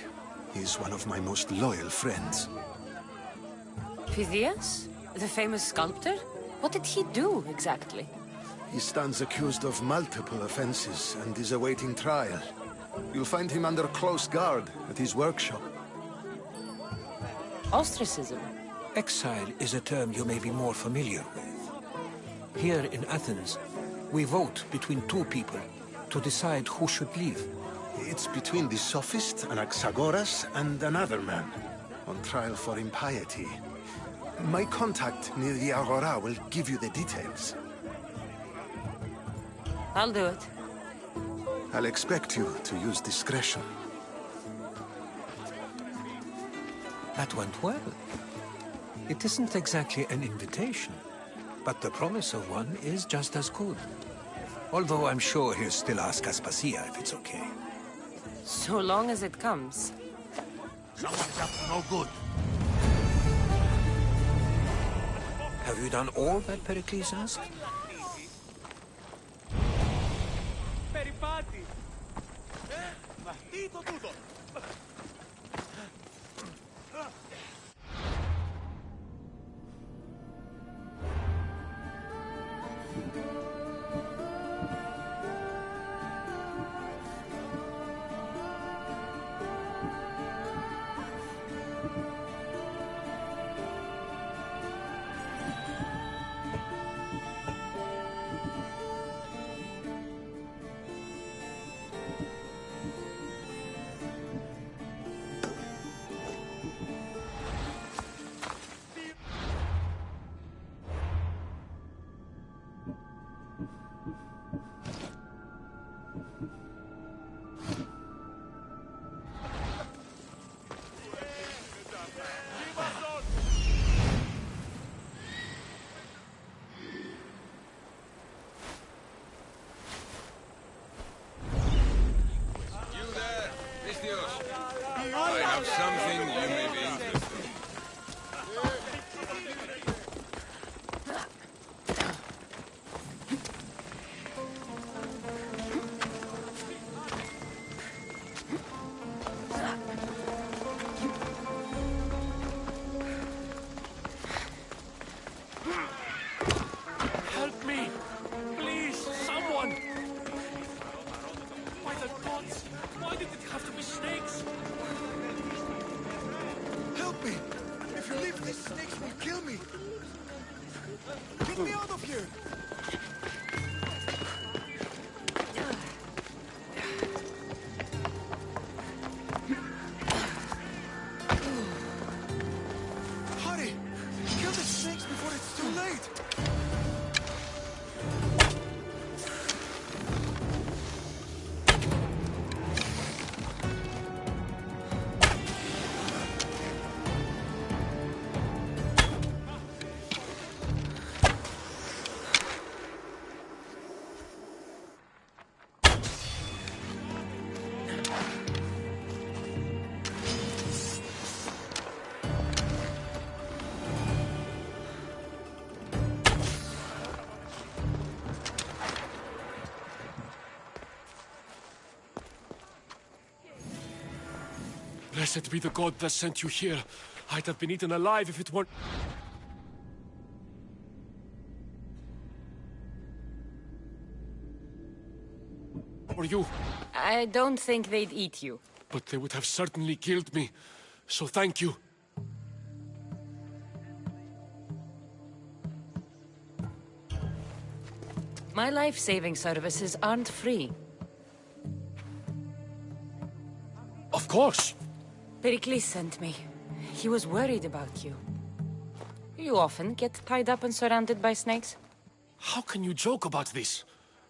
Q: He's one of my most loyal friends.
E: Phidias? The famous sculptor? What did he do, exactly?
Q: He stands accused of multiple offenses and is awaiting trial. You'll find him under close guard at his workshop.
E: Ostracism?
B: Exile is a term you may be more familiar with. Here in Athens, we vote between two people to decide who should leave.
Q: It's between the sophist Anaxagoras and another man, on trial for impiety. My contact near the Agora will give you the details.
E: I'll do it.
Q: I'll expect you to use discretion.
B: That went well. It isn't exactly an invitation, but the promise of one is just as good. Although I'm sure he'll still ask Aspasia if it's okay.
E: So long as it comes.
O: Someone's up to no good.
B: Have you done all that Pericles asked?
A: Περιπάτη! Μα τι το τούτο!
O: I have something you may be interested in.
A: Help me! Please, someone! By the gods! Why did it have to be snakes?
P: Help me! If you leave, these snakes will kill me! Get me out of here! Hurry! Kill the snakes before it's too late!
A: Blessed be the god that sent you here. I'd have been eaten alive if it weren't... Or you.
E: I don't think they'd eat you.
A: But they would have certainly killed me. So thank you.
E: My life-saving services aren't free.
A: Of course.
E: Pericles sent me. He was worried about you. You often get tied up and surrounded by snakes?
A: How can you joke about this?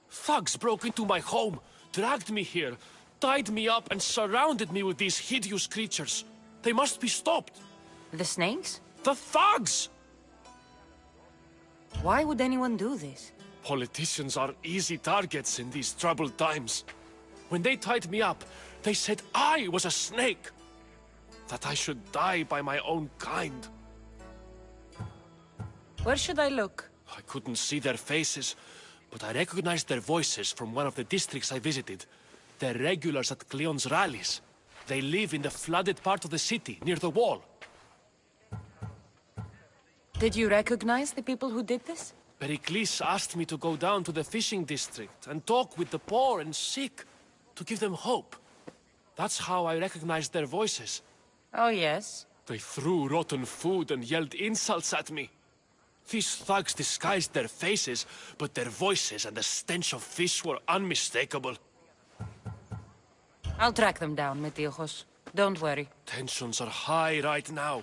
A: Thugs broke into my home, dragged me here, tied me up and surrounded me with these hideous creatures. They must be stopped.
E: The snakes?
A: The thugs!
E: Why would anyone do this?
A: Politicians are easy targets in these troubled times. When they tied me up, they said I was a snake. That I should die by my own kind.
E: Where should I look?
A: I couldn't see their faces, but I recognized their voices from one of the districts I visited. They're regulars at Cleon's rallies. They live in the flooded part of the city, near the wall.
E: Did you recognize the people who did this?
A: Pericles asked me to go down to the fishing district and talk with the poor and sick, to give them hope. That's how I recognized their voices.
E: Oh, yes?
A: They threw rotten food and yelled insults at me. These thugs disguised their faces, but their voices and the stench of fish were unmistakable.
E: I'll track them down, Metiojos. Don't worry.
A: Tensions are high right now.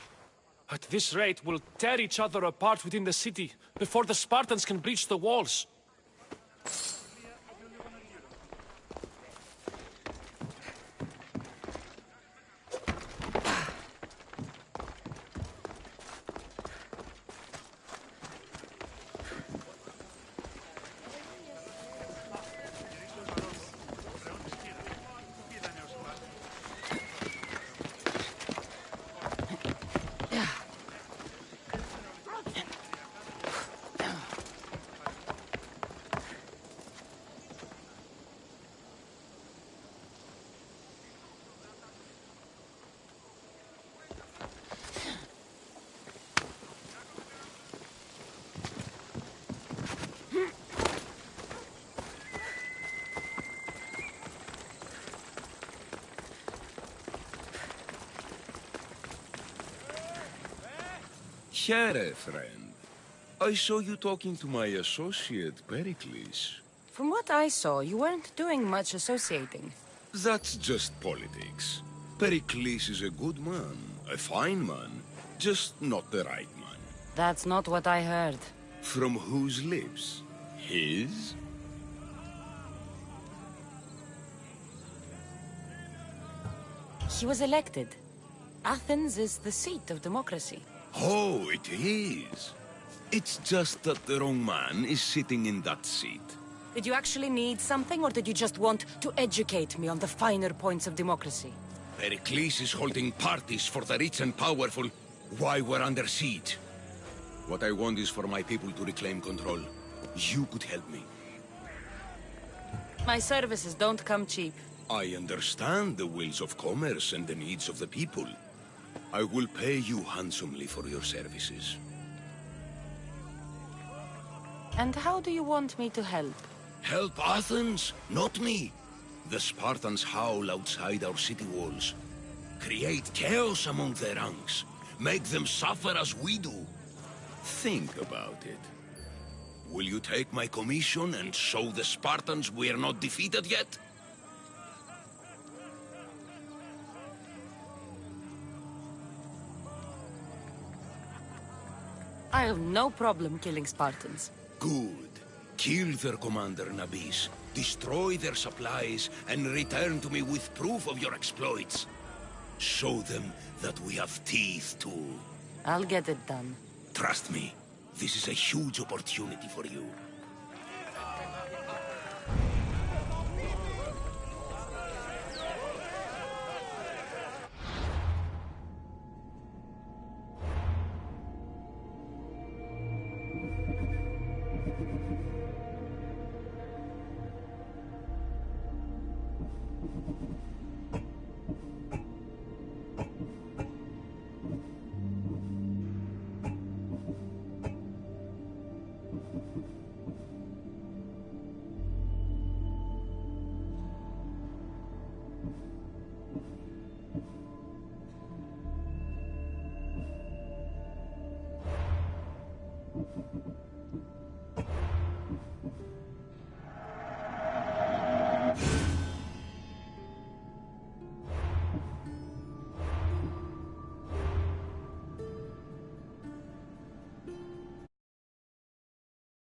A: At this rate, we'll tear each other apart within the city, before the Spartans can breach the walls.
R: Here, friend. I saw you talking to my associate, Pericles.
E: From what I saw, you weren't doing much associating.
R: That's just politics. Pericles is a good man, a fine man, just not the right man.
E: That's not what I heard.
R: From whose lips? His?
E: He was elected. Athens is the seat of democracy.
R: Oh, it is. It's just that the wrong man is sitting in that seat.
E: Did you actually need something, or did you just want to educate me on the finer points of democracy?
R: Pericles is holding parties for the rich and powerful while we're under siege. What I want is for my people to reclaim control. You could help me.
E: My services don't come cheap.
R: I understand the wills of commerce and the needs of the people. I will pay you handsomely for your services.
E: And how do you want me to help?
R: Help Athens, not me. The Spartans howl outside our city walls. Create chaos among their ranks. Make them suffer as we do. Think about it. Will you take my commission and show the Spartans we are not defeated yet?
E: I have no problem killing Spartans.
R: Good. Kill their commander, Nabis. Destroy their supplies, and return to me with proof of your exploits. Show them that we have teeth, too.
E: I'll get it done.
R: Trust me, this is a huge opportunity for you.